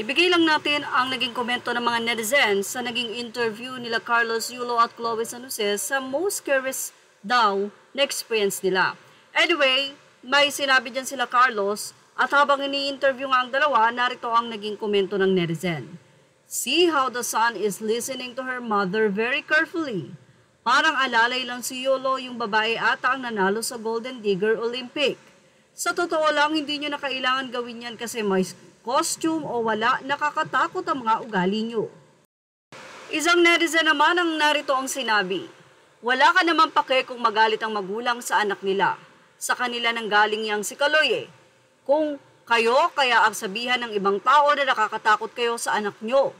Ibigay lang natin ang naging komento ng mga netizens sa naging interview nila Carlos Yulo at Chloe San Jose sa most curious daw na experience nila. Anyway, may sinabi dyan sila Carlos at habang ini-interview nga ang dalawa, narito ang naging komento ng netizen. See how the son is listening to her mother very carefully. Parang alalay lang si Yulo, yung babae ata ang nanalo sa Golden Digger Olympic. Sa totoo lang, hindi nyo na kailangan gawin yan kasi may costume o wala, nakakatakot ang mga ugali nyo. Isang netizen naman ang narito ang sinabi, wala ka naman pake kung magalit ang magulang sa anak nila. Sa kanila nang galing yang si Kaloy eh. Kung kayo kaya ang sabihan ng ibang tao na nakakatakot kayo sa anak nyo,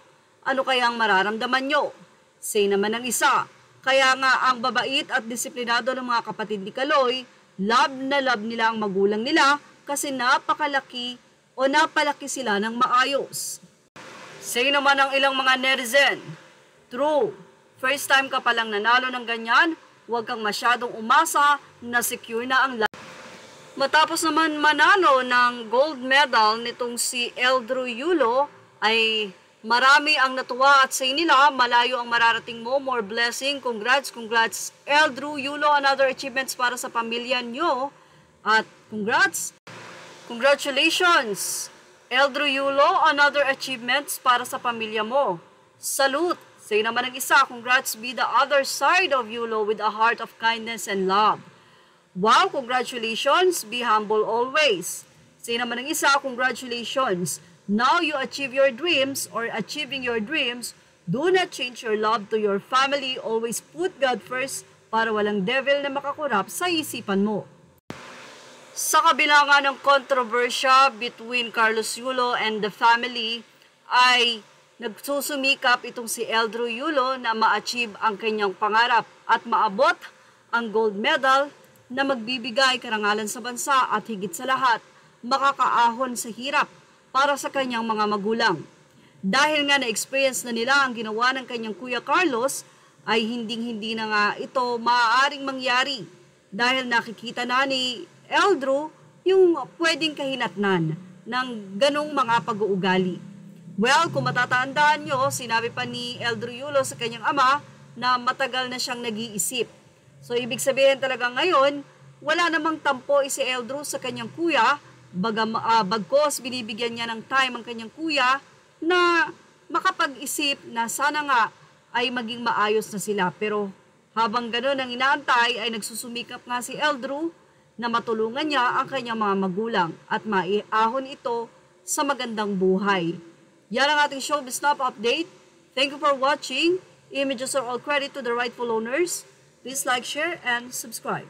ano kaya ang mararamdaman nyo? Say naman ng isa, kaya nga ang babait at disiplinado ng mga kapatid ni Kaloy, love na love nila ang magulang nila kasi napalaki sila ng maayos. Say naman ng ilang mga netizen, true, first time ka palang nanalo ng ganyan, huwag kang masyadong umasa na secure na ang life. Matapos naman manalo ng gold medal nitong si Eldrew Yulo, ay marami ang natuwa at say nila, malayo ang mararating mo, more blessing, congrats Eldrew Yulo, another achievements para sa pamilya nyo, at congratulations, Eldrew Yulo, another achievements para sa pamilya mo. Salute! Say naman ng isa, congrats be the other side of Yulo with a heart of kindness and love. Wow, congratulations, be humble always. Say naman ng isa, congratulations. Now you achieve your dreams or achieving your dreams, do not change your love to your family, always put God first para walang devil na makakurap sa isipan mo. Sa kabila nga ng kontrobersya between Carlos Yulo and the family, ay nagsusumikap itong si Eldrew Yulo na ma-achieve ang kanyang pangarap at maabot ang gold medal na magbibigay karangalan sa bansa at higit sa lahat, makakaahon sa hirap para sa kanyang mga magulang. Dahil nga na-experience na nila ang ginawa ng kanyang Kuya Carlos, ay hinding-hindi na nga ito maaaring mangyari dahil nakikita na ni Eldrew yung pwedeng kahinatnan ng ganong mga pag-uugali. Well, kung matatandaan nyo, sinabi pa ni Eldrew Yulo sa kanyang ama na matagal na siyang nag-iisip. So, ibig sabihin talaga ngayon, wala namang tampo si Eldrew sa kanyang kuya, bagkos binibigyan niya ng time ang kanyang kuya na makapag-isip na sana nga ay maging maayos na sila. Pero habang gano'n ang inaantay ay nagsusumikap nga si Eldrew na matulungan niya ang kanyang mga magulang at maiahon ito sa magandang buhay. Yan ang ating Showbiz Snap update. Thank you for watching. Images are all credit to the rightful owners. Please like, share, and subscribe.